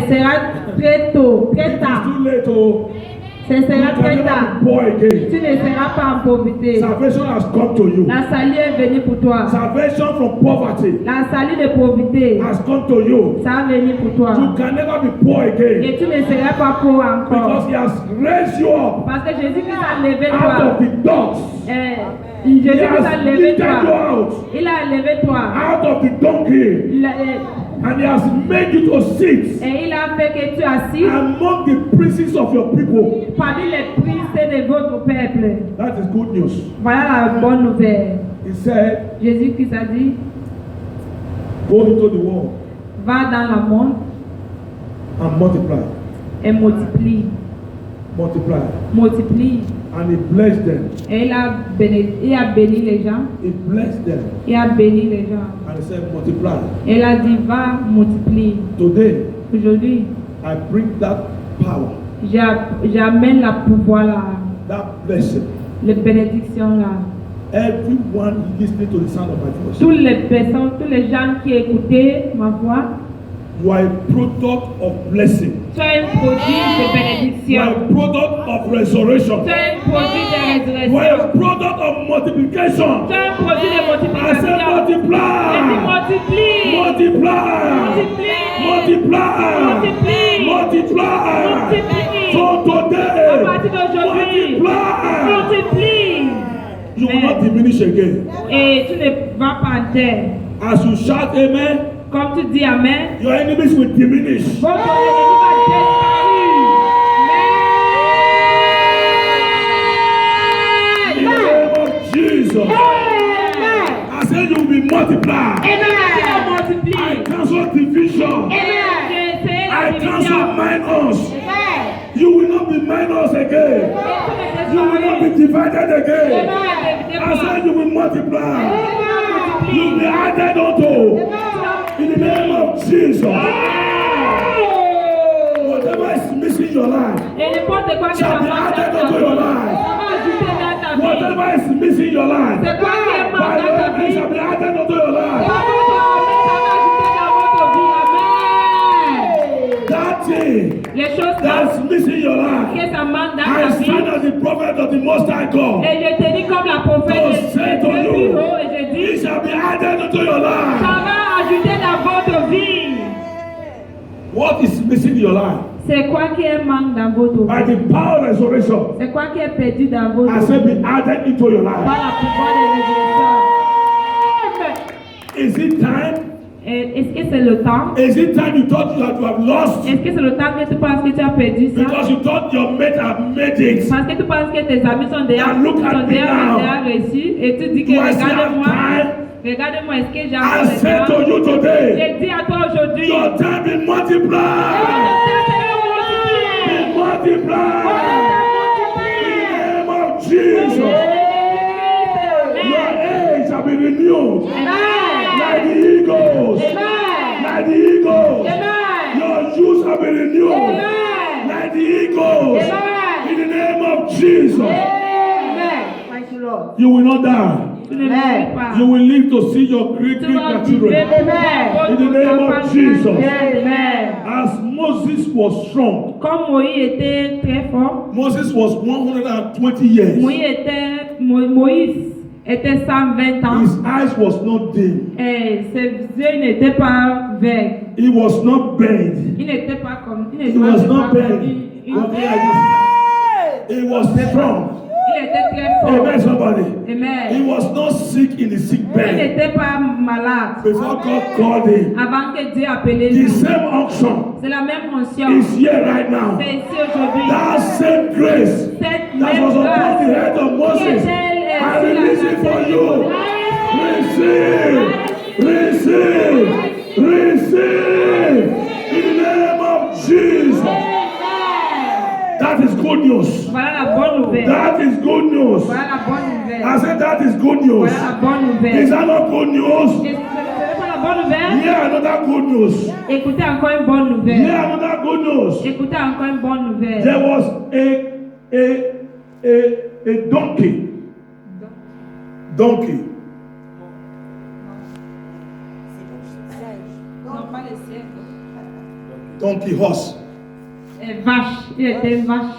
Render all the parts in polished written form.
sera très tôt, très tard. It's too late to. Ce sera très tard. Poor again. Tu ne seras pas en pauvreté. Salvation has come to you. La salut est venue pour toi. Salvation from poverty La salut de pauvreté, has come to you. ça a venu pour toi. You can never be poor again Et tu ne seras pas pauvre because encore. He has raised you up Parce que Jésus-Christ a levé out toi. of the dogs. He Jésus-Christ a has levé lifted you toi. out Il a levé toi. of the donkey, Il a- and He has made you to sit Et il a fait que tu assis among the princes of your people. parmi les princes de votre peuple. That is good news. Voilà la bonne nouvelle. He said, Jésus-Christ a dit, go into the world va dans le monde and multiply. et multiplie. Multiply. Multiplie. And He blessed them. Et il a béni les gens. He blessed them. Il a béni les gens. And He said, multiply. Et il a dit, va, multiplie. Today, Aujourd'hui, I bring that power, j'amène la pouvoir là, that blessing. les bénédictions là. Everyone listening to the sound of my voice. Toutes les personnes, tous les gens qui écoutaient ma voix, You are a product of blessing. tu es un produit de You are bénédiction. a product of resurrection. Tu es un produit de You are a résurrection. product of multiplication. Tu es un produit de I said multiplication. Et tu multiply. multiplies. Multiply. Multiply. Multiply. So À today, partir d'aujourd'hui, multiply. multiplie. You will not diminish again. Et tu ne vas pas en terre. As you shout amen, Comme tu dis Amen, your enemies will diminish. votre ennemi va In the name of Jesus. I said you will be multiplied. I cancel division. I cancel minus. You will not be minus again. You will not be divided again. I said you will multiply. You will be added unto. In the name of Jesus. Whatever is missing your life shall be added unto your life. Whatever is missing your life, by the way, shall be added unto your life. That thing Les choses that's missing your life, que ça manque dans I ta vie. stand as the prophet of the Most High God. Et je te dis comme la prophète To say to de you, Dieu et je dis, it shall be added unto your life. ça va ajouter dans votre vie. What is missing in your life? C'est quoi qui est manque dans votre By vie? the power of resurrection, C'est quoi qui est perdu dans votre I vie? say be added into your Par life. la pouvoir de résurrection. Is it time? Est-ce que c'est le temps? Is it time you thought you have lost? Est-ce que c'est le temps que tu penses que tu as perdu ça? Because you thought your mate have made it. Parce que tu penses que tes amis sont déjà, And look at me now. reçus et tu dis que Do I still have regarde-moi, time? regarde-moi, est-ce que j'ai I encore le say temps? to you today, Je dis à toi aujourd'hui, your time be multiplied. Be multiplied. In the name of Jesus. Your age shall be renewed. Like the eagles. Like the eagles. Your youth shall be renewed. Like the eagles. In the name of Jesus. You will not die. tu ne mourras pas. You will live to see your great Tu vas grandchildren. vivre In the name of Jesus. Amen. As Moses was strong, Comme Moïse était très fort, Moses was 120 years. Moïse était 120 ans His eyes was not dim. et ses yeux n'étaient pas verts. He was not bent. Il n'était pas comme. Il He n'était was pas not comme bent. une- Okay, like this. He was strong. Il était très fort. Amen, somebody. He Amen. was not sick in the sick Il bed n'était pas malade before God called him. avant que Dieu appelait The lui. same unction C'est la même onction. is here right now. C'est ici aujourd'hui. That same grace Cette that même was upon the grâce head of qui Moses, était I sur la release it for tête. you. Receive, receive, receive. In the name of Jesus. That is good news. Voilà la bonne nouvelle. That is good news. Voilà la bonne nouvelle. I said that is good news. Voilà la bonne nouvelle. Is that not good news? Ce n'est pas la bonne nouvelle? Yeah, another good news. Écoutez encore une bonne nouvelle. Yeah, another good news. Écoutez encore une bonne nouvelle. There was a donkey. Donkey. Non, pas les siècles. donkey, horse. Vache. Il était une vache.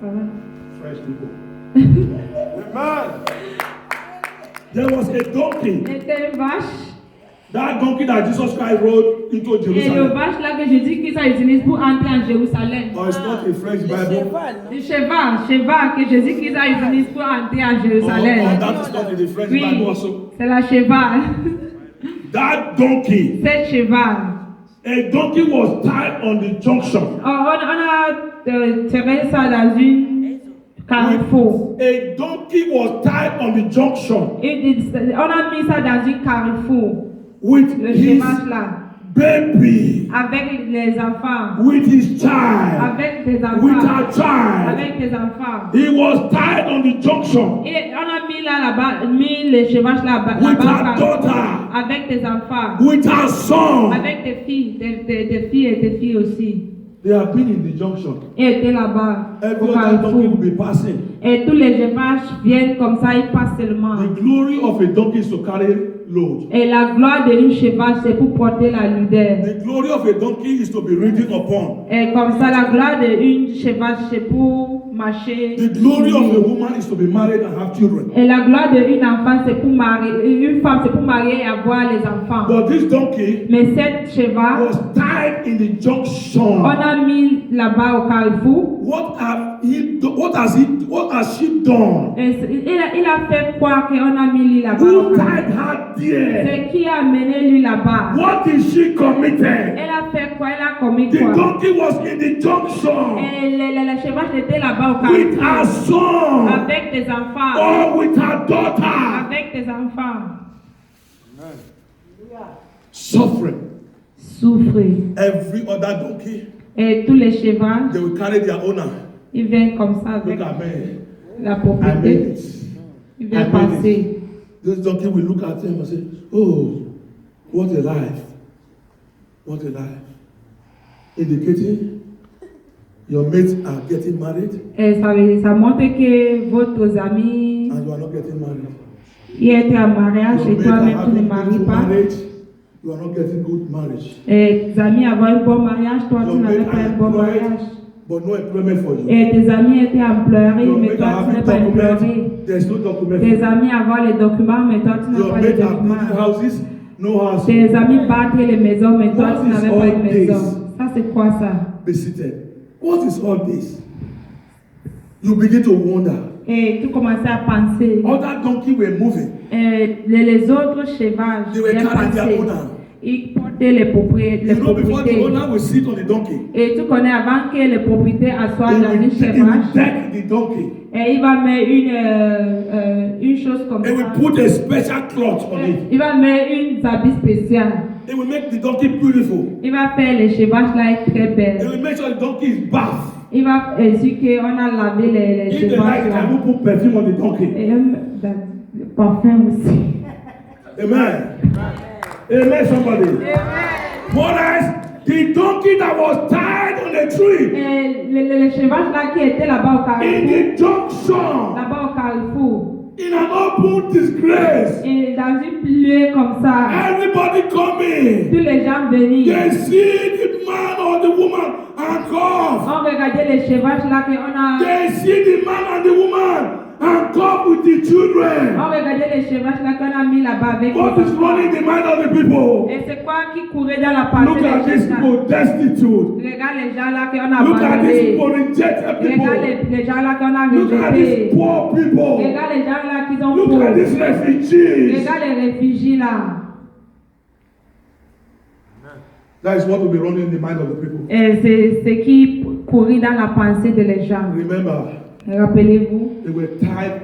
Ça va? Fresh people. Amen. There was a donkey. Il était une vache. That donkey that Jesus Christ rode into Et le Jerusalem. vache là que Jésus-Christ a utilisé pour entrer en Jérusalem. Oh, it's not a French Bible. Le cheval que Jésus-Christ a utilisé pour entrer en Oh, Jérusalem. that is not in the French Oui, Bible also. c'est la cheval. That donkey. C'est cheval. A donkey was tied on the junction. On a tiré ça dans une carrefour. A donkey was tied on the junction On a mis ça dans une carrefour. with Le his cheval là. baby, Avec les enfants. with his child, Avec des with enfants. her child. Avec des enfants. He was tied on the junction Et on a mis là-bas, mis les chevaux là-bas. with her là-bas, daughter, avec des enfants. with her son. Avec des filles, des filles et des filles aussi. They have been in the junction. Et étaient là-bas. Every Au other donkey will carrefour. be passing. Et tous les chevaux viennent comme ça, ils passent seulement. The glory of a donkey is to carry load. Et la gloire d'une cheval, c'est pour porter la ludeur. The glory of a donkey is to be ridden upon. Et comme ça, la gloire d'une cheval, c'est pour marcher. The glory of a woman is to be married and have children. Et la gloire d'une enfant, c'est pour marier. Une femme, c'est pour marier et avoir les enfants. But this donkey Mais cette cheval, was tied in the junction. on a mis là-bas au carrefour. What has she done? Et il a fait croire qu'on a mis lui là-bas. Who tied her there? C'est qui a amené lui là-bas. What did she committed? Elle a fait quoi? Elle a commis The quoi? donkey was in the junction Et le cheval était là-bas au with her carrefour. son Avec des enfants. or with her daughter. Avec des enfants. Suffering. Souffrir. Every other donkey, Et tous les chevaux, they will carry their owner. ils viennent comme ça avec Look at me. la I made propriété. it. Ils viennent passer. This donkey will look at him and say, oh, what a life. What a life. Indicating your mates are getting married Et ça montre que votre ami and you are not getting married. il était en mariage Your et mates toi-même are tu ne having maries beautiful pas. marriage. You are not getting good marriage. Et tes amis avaient un bon mariage, toi Your tu n'avais mates pas are un bon employed, mariage. but no employment for you. Et tes amis étaient employés, Your mais mates toi are tu n'es having pas employé. documents. There's no document for Tes you. amis avaient les documents, mais toi tu n'as Your pas les mates are building documents. houses, no house. Tes amis battent les maisons, mais toi What tu is n'avais pas all une maison. this? Ça c'est quoi ça? Be seated. What is all this? You begin to wonder. Et tu commençais à penser. Other donkey were moving. Et les autres chevaux They were viennent carrying their passer. owner. Ils portaient les propriétés. You know, before the owner will sit on the donkey, Et tu connais avant que les propriétaires assoient he dans une will cheval. deck the donkey. Et il va mettre une chose comme He will ça. put a special cloth on it. Il va mettre une habit spéciale. He will make the donkey beautiful. Il va faire les chevaux là être très He belles. will make sure the donkey is bathed. Il va dire qu'on a lavé les If they chevaux like, they là. can put perfume on the donkey. Et même le parfum aussi. Amen. Amen, somebody. What else? The donkey that was tied on a tree Et les chevaux là qui étaient là-bas au in carrefour. the junction Là-bas au carrefour. in an open disgrace. Et dans une lieu comme ça. Everybody coming. Tous les gens venaient. They see the man or the woman handcuffed. On regardait les chevaux là qu'on a. They see the man and the woman handcuffed with the children. On regardait les chevaux là qu'on a mis là-bas avec. What les is enfants. running the mind of the people? Et c'est quoi qui courait dans la pensée Look at des these gens là? people destitute. Regarde les gens là qu'on a Look at these abandonnés. people rejected Regarde people. les gens là qu'on a Look at these rejetés. poor people. Regarde les gens là qui sont Look at pauvres. these refugees. Regarde les réfugiés là. That is what will be running in the mind of the people. Et c'est ce qui courait dans la pensée de les gens. Remember, Rappelez-vous, they were tied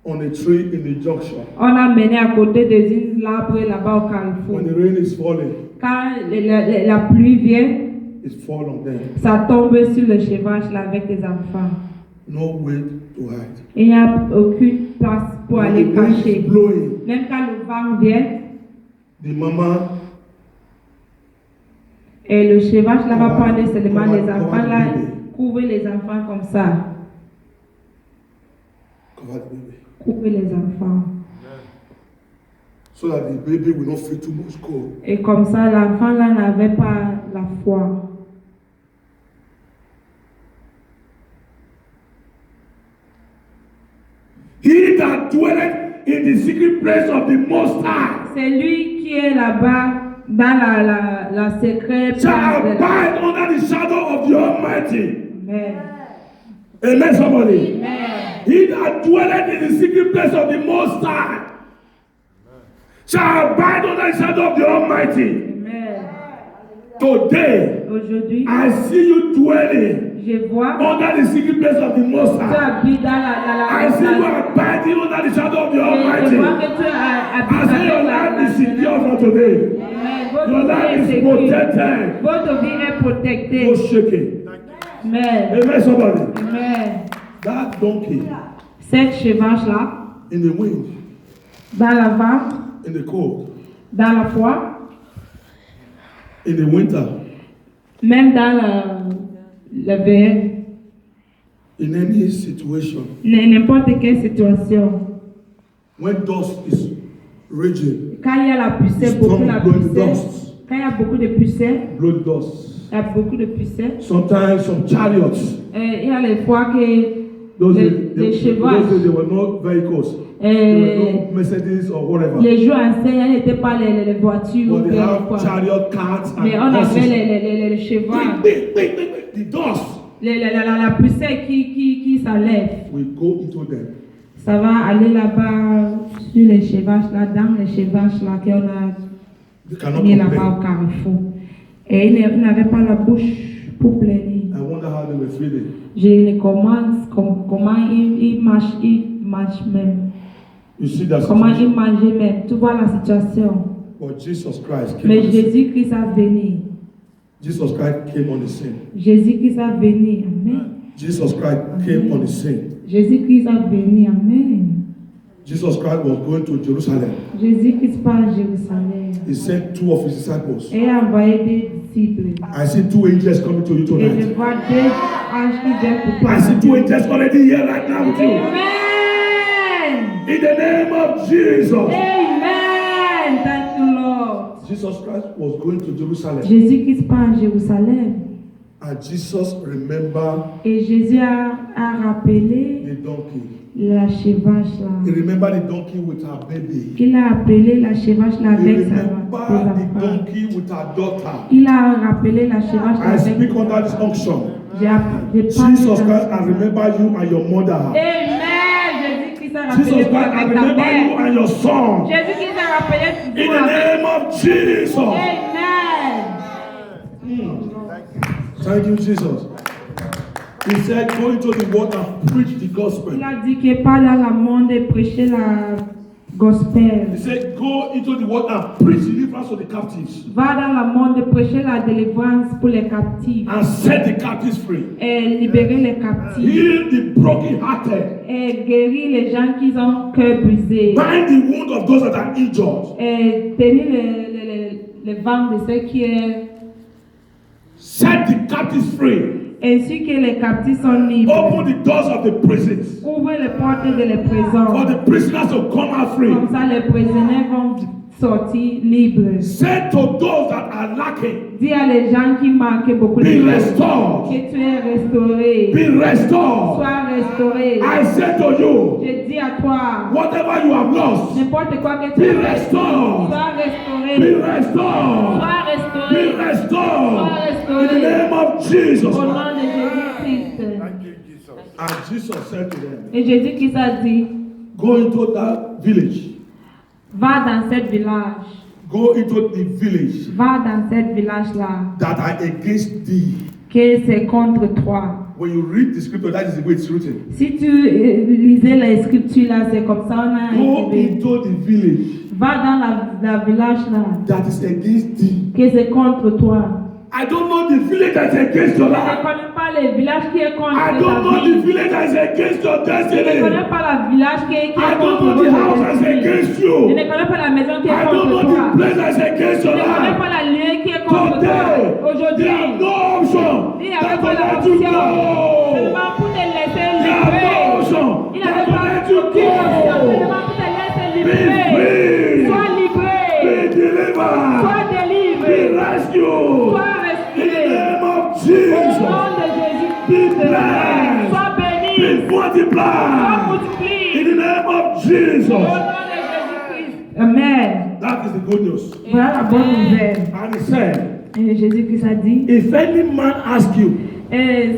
on a tree in the junction. on a mené à côté de l'arbre là-bas au carrefour. When the rain is falling, Quand la pluie vient, it falls on them. ça tombe sur le cheval là avec les enfants. No way to hide. Et il n'y a aucune place pour When aller the wind is cacher. blowing, Même quand le vent vient, the mama et le cheval là va Comment- prendre seulement comment- les enfants comment là, bébé? couvrir les enfants comme ça. covered the baby, Couvrir les enfants. so that the baby will not feel too much cold. Et comme ça, l'enfant là n'avait pas la foi. He that dwelleth in the secret place of the Most High C'est lui qui est là-bas dans la secrète shall place de abide under the shadow of the Almighty. Amen. Amen, somebody. Amen. He that dwelleth in the secret place of the Most High shall abide under the shadow of the Almighty. Amen. Today, Aujourd'hui, I see you dwelling je vois under the secret place of the Most tu High. habites dans la I see you abiding under the shadow of the Je Almighty. vois que tu habites I say your life is secure from today. Amen. Your life is protected. Votre vie est protectée. No shaking. Amen. Amen, somebody. Amen. That donkey Cette chevauche-là, in the wind, dans la vente, in the cold, dans la froid, in the winter, même dans le verre, in any situation, n'importe quelle situation. when dust is raging, Quand il y a la poussière, It's beaucoup from la blowing poussière. dust. Quand il y a beaucoup de poussière, blood dust. il y a beaucoup de poussière. Sometimes some chariots, Il y a les fois que those les days there chevaux, were no vehicles, there were no Mercedes or whatever. les jours anciens, n'étaient pas les voitures ou But they bien have quoi. chariot carts Mais and on avait horses. les chevaux, The dust la poussière qui s'enlève. will go into them. Ça va aller là-bas sur les chevaux là, dans les chevaux là qu'on a You cannot mis là-bas compare. au carrefour. Et ils n'avaient pas la bouche pour pleurer. I wonder how they were feeling. Je ne commence comment ils marchent même. You see that Comment ils situation. mangeaient même. Tu vois la situation. But Jesus Christ came Mais on the scene. Jésus-Christ a venu. Jesus Christ came on the scene. Jésus-Christ a venu. Amen. Jesus Christ came on the scene. Jésus-Christ a venu. Amen. Jesus Christ was going to Jerusalem. Jésus-Christ part à Jérusalem. He sent two of his disciples. Et a envoyé des disciples. I see two angels coming to you Et je tonight. vois deux anges qui viennent pour toi. I see two angels already here right now with you. Amen. In the name of Jesus. Amen. Thank you, Lord. Jesus Christ was going to Jerusalem. Jésus-Christ part à Jérusalem. And Jesus remembered Et Jésus a rappelé the donkey. la chevauche là. He remembered the donkey with her baby. Il a appelé la chevauche là He avec ses remembered the enfants. donkey with her daughter. Il a rappelé la chevauche là I avec speak under this unction. J'ai parlé Jesus dans- Christ, I remember you and your mother. Amen. Jésus-Christ a Jesus rappelé Christ, toi I avec ta remember you mère. and your son. Jésus-Christ a rappelé In toi the avec- name of Jesus. Amen. Thank you, Jesus. He said, go into the world and preach the gospel. Il a dit que pas dans le monde et prêcher la gospel. He said, go into the world and preach deliverance to the captives Va dans le monde et prêcher la délivrance pour les captifs. and set the captives free. Et libérer les captifs. Heal the brokenhearted. Et guérir les gens qui ont cœur brisé. Bind the wound of those that are injured. Et tenir les vents de ceux qui est. Set the captives free. Ainsi que les captifs sont libres. Open the doors of the prisons Ouvrez les portes de les prisons. for the prisoners to come out free. Comme ça, les prisonniers vont sortir libres. Say to those that are lacking, Dis à les gens qui manquent beaucoup de be choses restored. que tu es restauré. Be restored. Sois restauré. I say to you, Je dis à toi, whatever you have lost, n'importe quoi que tu be as, restored. sois restauré. Be restored. Sois Be restauré. restored. In the name of Jesus. Au nom de Jésus-Christ. And Jesus said to them, Et Jésus-Christ a dit, go into that village. va dans cette village. Go into the village Va dans cette village-là. that are against thee. Que c'est contre toi. When you read the scripture, that is the way it's written. Si tu lisais les scriptures là, c'est comme ça on a Go écrit. into the village Va dans la village là. that is against thee. Que c'est contre toi. I don't know the village that's against your Je ne life. connais pas le village qui est contre I ta don't know the vie. village that's against your Je ne destiny. connais pas le village qui est I don't contre know the house votre that's vie. against Je you. ne connais pas la maison qui est I don't contre know toi. the place that's against Je your ne connais life. pas la lieu qui est contre toi. Today, Aujourd'hui, there are no option il n'y that avait pas will let la you option. go. Seulement pour te laisser There are no libérer. option Il that n'avait will pas let you aucune option. go. Seulement pour te laisser Be libérer. free. Sois Be libéré. delivered. Sois Be délivré. rescued. Sois In the rescué. name of Au Jesus. nom de Be Jésus-Christ. blessed. Sois Be béni. fortified. multiply. In the name of Jesus. Amen. That is the good news. Voilà la bonne nouvelle. And he said, Et Jésus-Christ a dit, if any man ask you,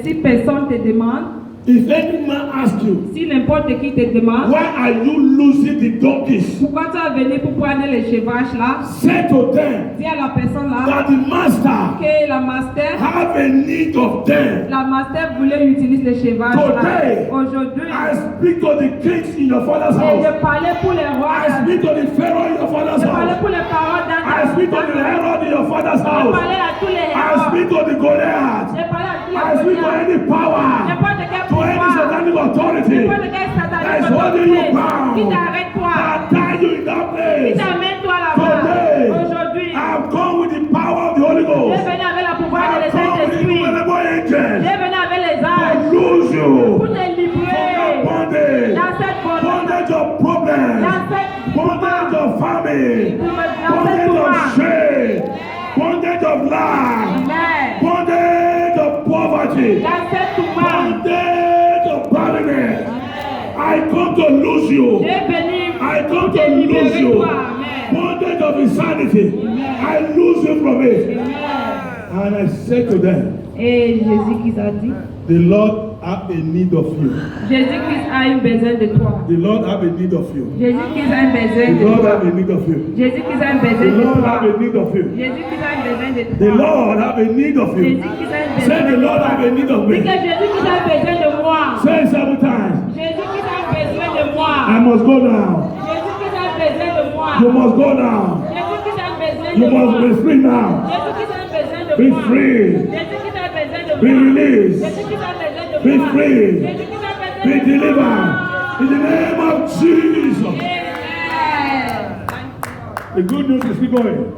si personne te demande, if any man ask you, si n'importe qui te demande, why are you losing the donkeys? pourquoi tu as venu pour prendre les chevaux là, Say to them dis à la personne là, that the master que la master, have a need of them. la master voulait utiliser les chevaux Today, là. Aujourd'hui, I speak to the kings in your father's et house. je parlais pour les I rois, speak to the pharaoh in your father's je parlais house. pour les paroles dans I speak to the herod in your father's je house. parlais à tous les I héros, speak to the Goliath. je parlais à tous I speak to les any power, n'importe quel to any pouvoir, satanic authority n'importe quel that is satanique holding you autorité bound, qui t'arrête toi, that tie you in that qui place. t'amène toi là-bas. Today, Aujourd'hui, I have come with the power of the Holy je Ghost. venu avec le pouvoir I de have come with the Saint-Esprit. innumerable Je angels venu avec les to anges lose you pour te from libérer that bondage, dans cette bondage of problems, dans cette bondage of famine, dans cette bondage of pouvoir. shame, bondage of lack, Amen. bondage of poverty, Dans cette pouvoir. bondage of barrenness. I come to lose you. Je venu I come pour to te lose libérer you. toi. Amen. Bondage of insanity. I lose you from it. Amen. And I said to them, Et Jésus-Christ a dit, the Lord have a need of you. Jésus-Christ a un besoin de toi. The Lord have a need of you. Jésus-Christ a un besoin The de Lord toi. have a need of you. Jésus-Christ a un The besoin de Lord toi. have a need of you. Jésus-Christ a un besoin de The toi. Lord have a need of you. Jésus-Christ a un besoin Say de the Lord have a need of Dis que me. Jésus-Christ a besoin de moi. Say it 7 times. Jésus-Christ a besoin de moi. I must go now. Jésus-Christ a besoin de moi. You must go now. Jésus-Christ a besoin You de moi. must be free now. Jésus-Christ a besoin de Be moi. free. Jésus-Christ a besoin de Be moi. released. Jésus-Christ a besoin de Be moi. free. Jésus-Christ a besoin Be de delivered. moi. In the name of Jesus. Amen. The good news is still going.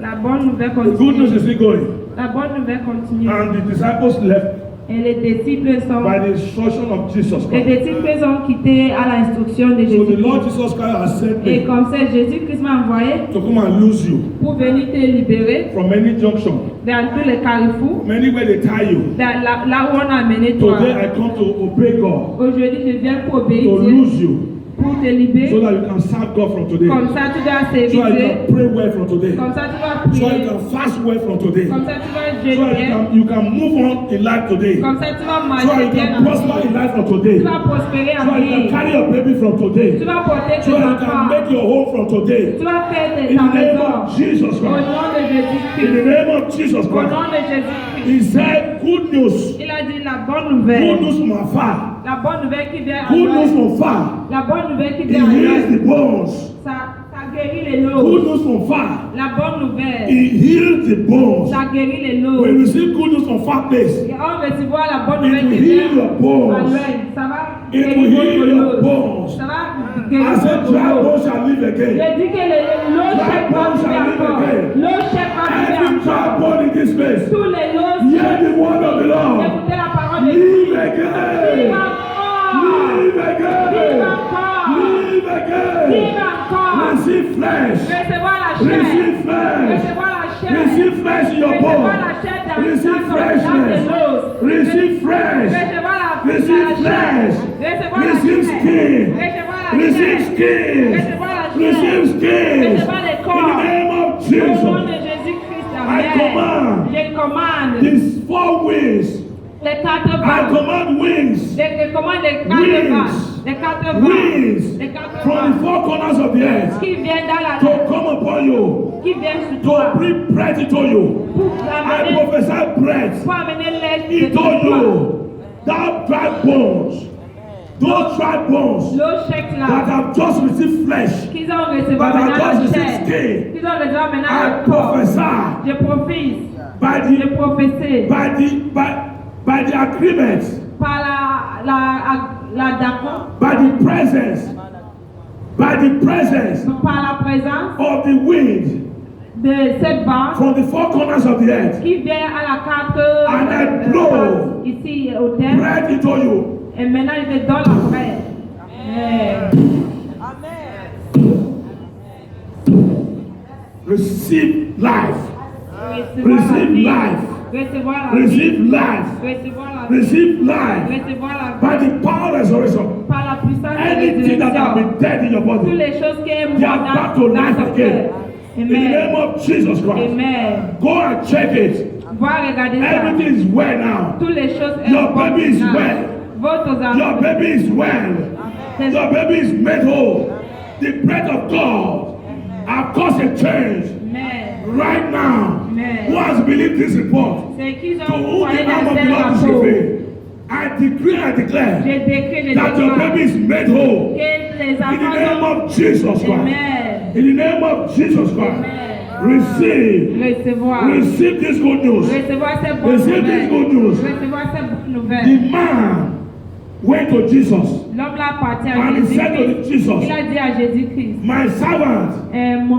La bonne nouvelle The good news continue. is still going. La bonne nouvelle continue. And the disciples left Et les disciples sont by the instruction of Jesus les Christ. disciples ont quitté à l'instruction de So the Jésus. Lord Jesus Christ has sent Et me comme ça, Jésus-Christ m'a envoyé to come and lose you pour venir te libérer from any junction, dans tous les carrefours, from anywhere they tie you. dans là où on a amené toi. Today I come to obey God, Aujourd'hui, je viens pour obéir to Dieu, lose you, pour te so libérer. that you can serve God from today. Comme ça, tu dois So servir that you Dieu. can pray well from today. Comme ça, tu vas So that you prier. can fast well from today. Comme ça, tu vas So that jeûner. you can move on in life today. Comme ça, tu vas So that marcher you bien can en prosper in vie. life from today. Tu vas prospérer So en that you can vie. carry your baby from Tu today. vas porter So tes that you can enfants. make your home from today. Tu vas faire In ta the name maison. of Jesus Au Christ. nom de In the Jésus-Christ. name of Jesus Au Christ. nom de Jésus-Christ. He said, good news. Il a dit la bonne Good nouvelle. news from afar. La bonne nouvelle qui vient à Good news l'œil. from far. La bonne nouvelle qui It vient à heals the l'œil. bones. Ça guérit les Good os. news from far. La bonne nouvelle. It heals the bones. Ça guérit les os. When you see good news from far place, Et on recevoir la bonne it nouvelle will qui heal vient your à bones. l'œil. Ça va It will guérir heal votre your os. bones. Ça va I guérir said, votre dry os. bones shall live again. J'ai dit que l'eau chèque va vivre encore. L'eau chèque va Every vivre dry encore. bone in this place, Tous les os. hear the word of the Lord. Écoutez la parole de Live Dieu. again. Vive encore. Live again. Vive encore. Live again. Vive encore. Receive flesh. Recevoir la chair. Receive flesh. Recevoir la chair. Receive flesh in your Recevoir bone. la chair dans Receive dans freshness. tes os. Receive flesh. Recevoir la Receive la chair. flesh. Recevoir la Receive chair. skin. Recevoir la Receive chair. skin. Recevoir la chair. Receive skin. Recevoir les In corps. the name of Au nom Jesus. de Jésus-Christ, I amen. command Je commande these 4 wings. les 4 I vagues. command wings. Je commande les 4 Wings. vagues. Les 4 vagues. Wings Les 4 from the vagues. 4 corners of the earth Qui viennent dans la to come upon you, qui viennent sur toi. to bring breath into you. Pour I amener, prophesy breath pour amener l'aide into de toi. you. Thou dry bones, those dry bones L'eau chèque that là. have just received flesh, Qu'ils ont reçu that maintenant have la just chair. received skin. Qu'ils ont reçu maintenant I le corps. prophesy Je prophétise. by Je the prophétise. by the agreement, Par la d'accord. by the presence Par la présence of the wind de cette vague. from the 4 corners of the earth. Qui vient à la carte And I blow ici au terre. Breath into you. Et maintenant, il te donne la paix. Receive life. Recevoir la Receive vie. life. Recevoir la Receive vie. life. Recevoir la vie. Receive life. Recevoir la vie. By the power of resurrection. Par la puissance de Anything that has résurrection. been dead in your Toutes body, les choses qui est they are mortes back to dans life ton again. cœur. In the name Amen. of Jesus Christ. Amen. Go and check it. Va regarder ça. Everything is well now. Toutes les choses sont Your baby is bonnes. well. Votre Your enfant. baby is well. Your baby is made whole. The breath of God have caused a change. Amen. Right now, Amen. who has believed this report? C'est qu'ils To ont whom croyé the arm dans of the cette Lord is rapport. revealed. I decree and declare Je décris, je that your déclare baby is made whole. que les In the name enfants of Jesus Christ. Amen. In the name of Jesus Christ. Receive. Recevoir. Receive this good news. Recevoir ces bonnes Receive this good nouvelles. news. Recevoir ces bonnes nouvelles. The man went to Jesus L'homme l'a parti à and he said to Jésus-Christ. Jesus, Il a dit à Jésus-Christ, my servant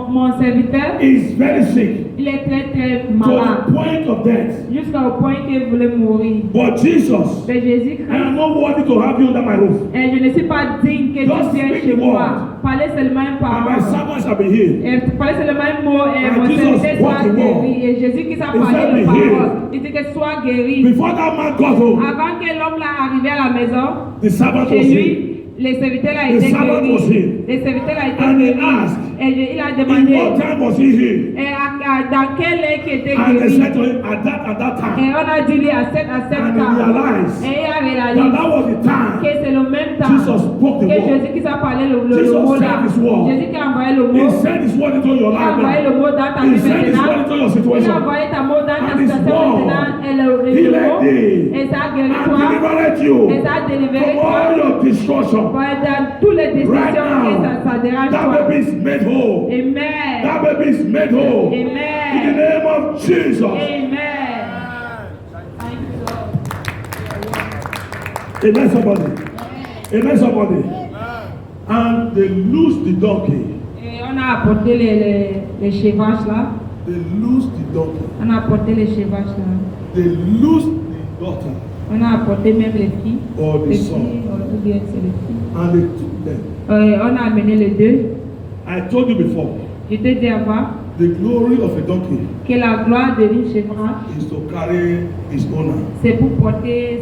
mon serviteur, is very sick il est très très to malade, the point of death. jusqu'au point qu'il voulait mourir. But Jesus, Mais I Jésus-Christ, am not worthy to have you under my roof. je ne suis pas digne que Just tu viennes speak chez the moi. word. Parlez seulement une And my parole. servant shall be healed. Parlez seulement un mot et And mon Jesus serviteur spoke soit the word. guéri. Et Jésus qui a He parlé said, de "Be parole, healed." il dit que sois guéri. Before that man got home, Avant que l'homme l'a arrivé à la maison, the servant chez was lui, healed. les serviteurs a The été servant was guéri. healed. Les serviteurs a été And he guéri. asked, Et il a In demandé, what time was he healed? dans quel est qu'il était And they guéri? said to him, at that Et time. on a dit lui à 7 And he temps. realized Et il a that réalisé that was the time que c'est le même temps Jesus spoke the que word. Jésus qui a parlé le Jesus mot said là. his word. Jésus qui a envoyé le He mot. sent his word into your Il a life envoyé le now. mot dans ta He vie sent his word maintenant. into your Il a situation. envoyé ta mot dans ta And his situation word maintenant. Et le healed mot. thee Et ça a guéri and toi. delivered Et you ça a délivré from toi. all your destruction. Dans toutes les Right destructions que now, ça dérange that toi. baby is made whole. Amen. That baby is made whole. In the Amen. name of Jesus. Amen. Thank you, Lord. Amen, somebody. Amen, somebody. And they lose the donkey. Et on a apporté les chevaches là. They lose the donkey. On a apporté les chevaches là. They lose the daughter. On a apporté même les filles. Or the Les son. filles, ou bien c'est les filles. And they took them. On a amené les deux. I told you before, Je te dis avant the glory of a donkey que la gloire de une chevrage, is to carry his owner, c'est pour porter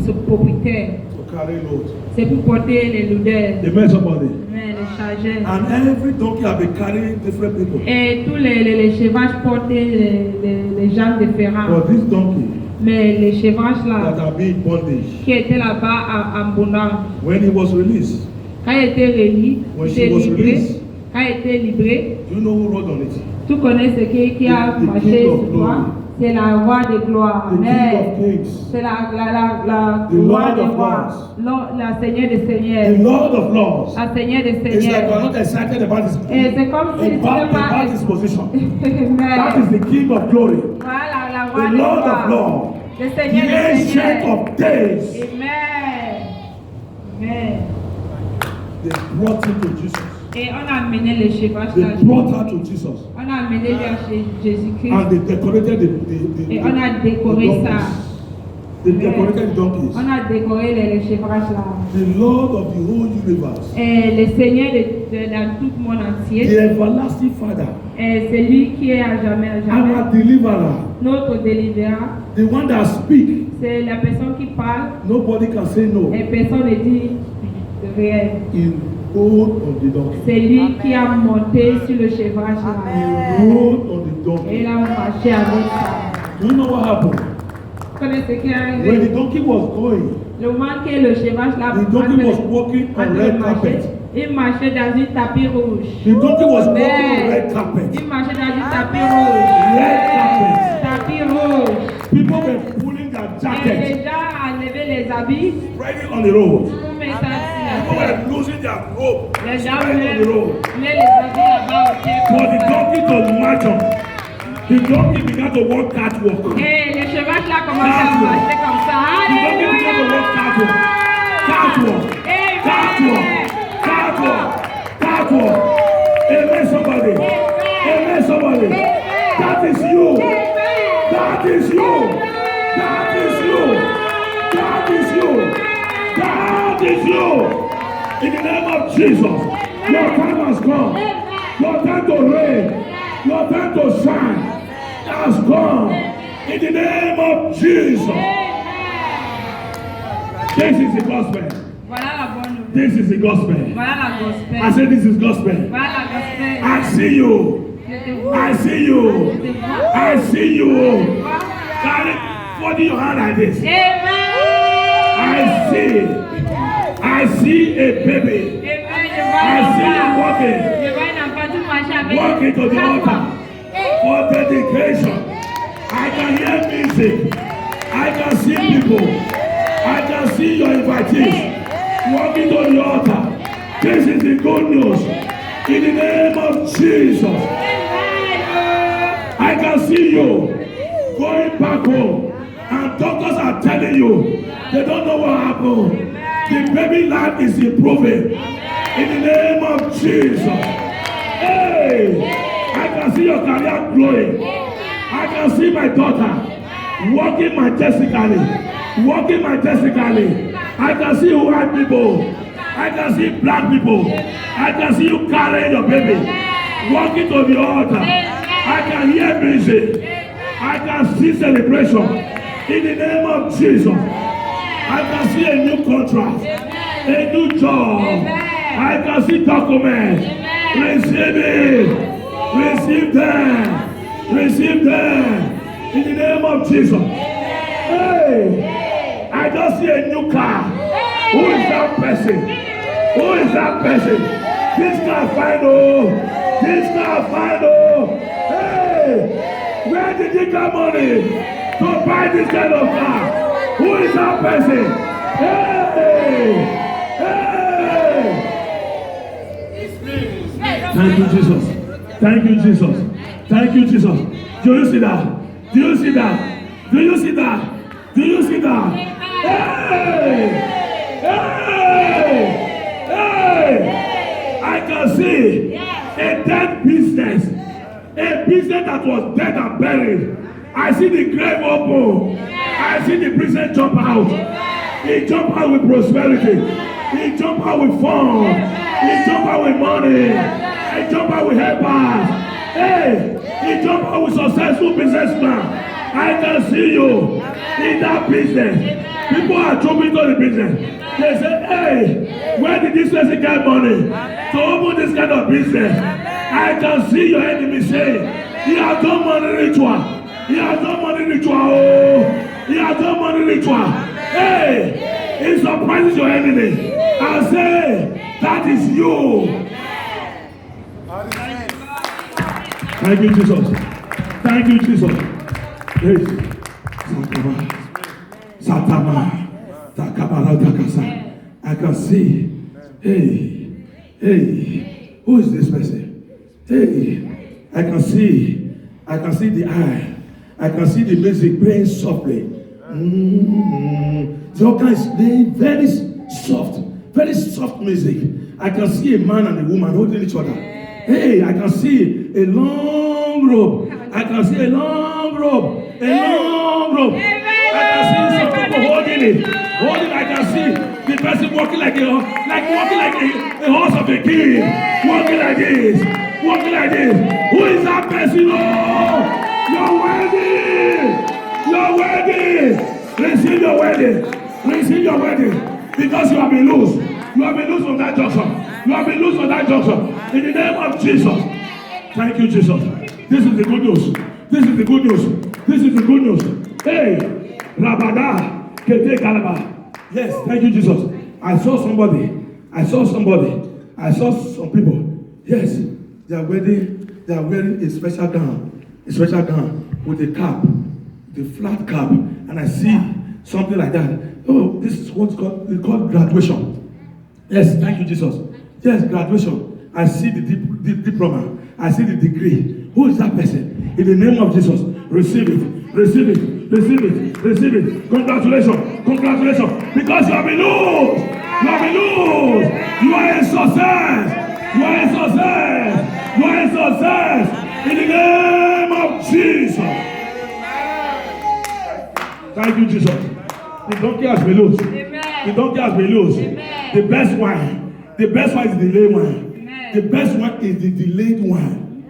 son propriétaire. to carry load. C'est pour porter les lourdeurs, Amen, somebody. les chargeurs. And every donkey have been carrying different people. Et tous les chevages portent les gens différents. But this donkey Mais les chevages là, that have been in bondage, qui étaient là-bas en bondage, when he was released, quand il était réuni, When il she était was livré, released. quand il était livré, do you know who rode on it? tu connais ce qui a The marché King of sur toi. Glory. C'est la roi de gloire. The King Amen. of Kings, C'est la The roi Lord des of rois. La Seigneur des the seigneurs. Lord of Lords. La Seigneur des It's like we're seigneurs. not excited about his, Et c'est comme si tu about his position. That Amen. is the King of Glory, Voilà la roi the des Lord of rois. Lords, Le the Seigneur des Ancient seigneurs. of Days. Amen. Amen. They brought him to Jesus. Et on a amené les chevages They là. brought her to Jesus. On a amené lui à Jésus-Christ. And they decorated the Et on a décoré donkeys. ça. They decorated the donkeys. On a décoré les chevages là. The Lord of the whole universe, Et le Seigneur dans tout le monde the entier. everlasting Father, Et c'est lui qui est à jamais, à jamais. our deliverer, Notre délivrant. the one that speaks, C'est la personne qui parle. nobody can say no. Et personne ne dit rien. He rode on the donkey. C'est lui qui a monté sur le chevrage là. He rode on the Et donkey. il a marché avec ça. Do you know what happened? Vous connaissez ce qui est When arrivé? the donkey was going, Le moment que le chevrage là the donkey was walking on red carpet. il marchait dans un tapis rouge. The donkey was walking on Amen. red carpet. Il marchait dans un tapis rouge. Red carpet. Tapis rouge. People were pulling their Et jackets, les gens enlevaient les habits spreading on the road. pour mettre ça People sur la tête. were losing their robe, Les gens spreading on the road. voulaient les habits là-bas au pied. For the donkey to march on, the donkey began to walk catwalk. Et les chevages là commençaient à marcher comme ça. The donkey began to walk catwalk. Catwalk. Catwalk. Catwalk. Catwalk. Amen, somebody. Amen, somebody. That is you. That is you. That is you. That is you. That is you. In the name of Jesus, your time has come. Your time to reign. Your time to shine has come. In the name of Jesus. This is the gospel. This is the gospel. I say this is gospel. I see you. I see you. I see you. Carry hold your hand like this. I see a baby. I see you walking to the altar for dedication. I can hear music. I can see people. I can see your invitees walking to the altar. This is the good news. In the name of Jesus. I can see you going back home. And doctors are telling you they don't know what happened. The baby life is improving. In the name of Jesus. Hey, I can see your career growing. I can see my daughter walking majestically. Walking majestically. I can see white people. I can see black people. I can see you carrying your baby. Walking to the altar. I can hear music. I can see celebration. In the name of Jesus. I can see a new contract. A new job. I can see documents. Receive it. Receive them. Receive them. In the name of Jesus. Hey, I just see a new car. Who is that person? Who is that person? This car final. This car final. Hey, where did you get money to buy this kind of car? Who is that person? Hey, hey. Thank you, Jesus. Thank you, Jesus. Thank you, Jesus. Do you see that? Do you see that? Do you see that? Do you see that? Hey! Hey! Hey! I can see a dead business. A business that was dead and buried. I see the grave open. I see the business jump out. He jump out with prosperity. He jump out with fun. He jump out with money. He jump out with helpers. Hey! He jump out with successful businessman. I can see you in that business. People are jumping to the business. They say, hey, where did this person get money to open this kind of business? I can see your enemy saying, he has done money ritual. He has done money ritual. Oh, he has done money ritual. Hey, it surprises your enemy. I say, that is you. Thank you, Jesus. Thank you, Jesus. Hey, Satama, Takabara, Takasa. I can see. Hey, who is this person? Hey, I can see the eye. I can see the music playing softly. The organ is playing very soft music. I can see a man and a woman holding each other. Hey, I can see a long rope. I can see a long rope. A long rope. I can see some people holding it. I can see the person walking like a horse of a king. Walking like this. Walking like this. Who is that person? Oh, you're worthy. You're worthy. Receive your wedding. Receive your wedding. Because you have been loose. You have been loose from that junction. You have been loose from that junction. In the name of Jesus. Thank you, Jesus. This is the good news. This is the good news. This is the good news. Hey, Rabada, Kete Kalaba. Yes, thank you, Jesus. I saw somebody. I saw some people. Yes, they are wearing a special gown with a cap, the flat cap, and I see something like that. Oh, this is what's called graduation. Yes, thank you, Jesus. Yes, graduation. I see the diploma. I see the degree. Who is that person? In the name of Jesus, receive it. Receive it. Receive it. Receive it. Congratulations. Congratulations. Because you have been loose. You have been loose. You are a success. You are a success. You are a success. In the name of Jesus. Thank you, Jesus. The donkey has been loose. The donkey has been loose. The best wine. The best wine is the delayed wine. The best wine is the delayed wine.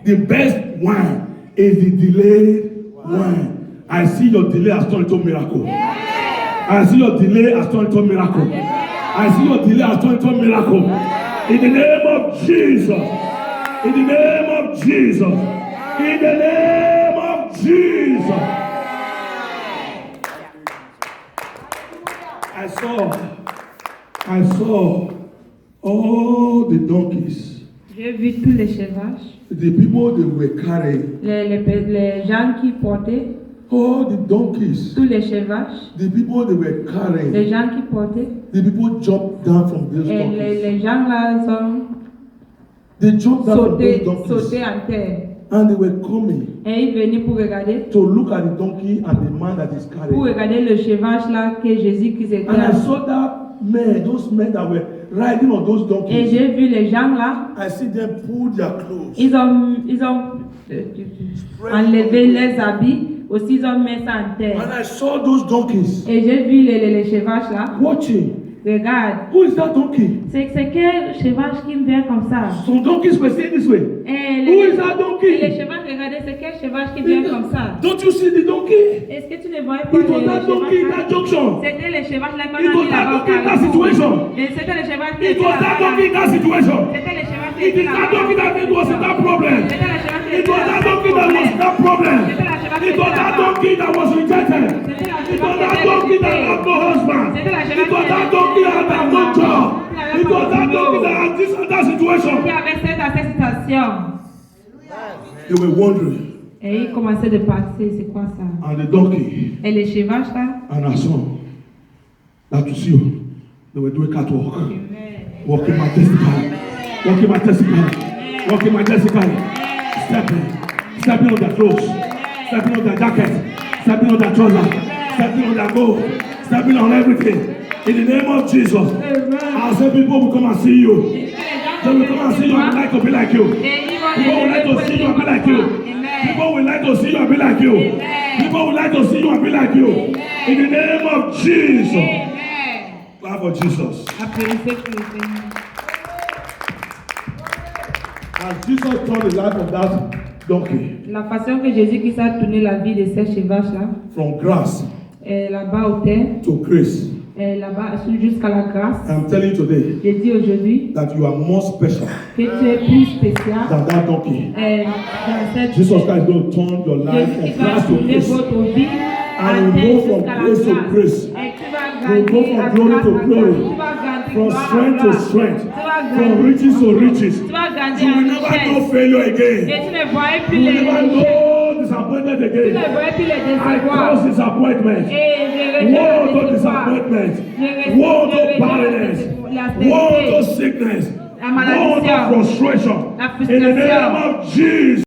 The best wine is the delayed wine. I I see your delay has turned into miracle. I see your delay has turned into miracle. I see your delay has turned into miracle. In the name of Jesus. In the name of Jesus. In the name of Jesus. I saw all the donkeys. J'ai vu tous les chevaux. The people they were carrying. Les gens qui portaient. All the donkeys. Tous les chevaux. The people they were carrying. Les gens qui portaient. The people jumped down from those donkeys. Les gens là sont They jumped down from those donkeys. sautés en terre. And they were coming. Et ils venaient pour regarder. To look at the donkey and the man that is carrying. Pour regarder le cheval là que Jésus qui s'était. And I saw that men, those men that were riding on those donkeys. Et j'ai vu les gens là. I see them pull their clothes. Ils ont enlevé les habits. Aussi ils ont mis ça en terre. And I saw those donkeys. Et j'ai vu les chevaux là. Watching. Regarde. Who is that donkey? C'est quel cheval qui me vient comme ça? Some donkeys were saying this way. Who is that donkey? Les chevaux, regardez, c'est quel cheval qui vient comme ça? Don't you see the donkey? Est-ce que tu ne vois pas It was that donkey in that junction. C'était les chevaux là qu'on It a was mis that là-bas. donkey in that situation. C'était les chevaux qui It étaient was that là-bas. donkey in that situation. C'était les chevaux qui It étaient is that là-bas. donkey that was in that problem. C'était les chevaux qui It étaient was that donkey that was in that problem. It was that donkey that was rejected. It was that donkey that had no husband. It was that donkey that had no job. It was that donkey that had this and that situation. Qui avait cette situation. They were wondering. Et ils commençaient de passer, c'est quoi ça? And the donkey Et les chevaux là. and her son, that you see, they were doing catwalk. Walking majestically. Walking majestically. Walking majestically. Stepping on their clothes. Stepping on their jacket. Stepping on their trousers. Stepping on their gold. Stepping on everything. In the name of Jesus. I say people will come and see you. They will come and see you and like to be like you. People would like to see you and be like you. People would like to see you and be like you. People would like to see you and be like you. In the name of Jesus. Clap for Jesus. As Jesus turned the life of that donkey. La façon que Jésus qui a tourné la vie de ces chevaux là. From grass Là-bas au terre. to grace. Là-bas jusqu'à la grâce. I'm telling you today Je dis aujourd'hui that you are more special que tu es plus spécial. than that donkey. Dans cette Jesus Christ is going to turn your life Jésus qui from va grass to tourner grace. votre vie. And you go from grace to grace. You go from glory to glory. From strength to strength. From riches to riches. You will never know failure again. Et tu ne vois plus You will les never know disappointment tu again. ne vois plus les I désespoirs. cause disappointment. Et je Woe rejette to les désespoirs. disappointment. Je Woe to rejette barrenness. la Woe to stérilité, sickness. la Woe maladie, to frustration. la In the name frustration. of Jesus.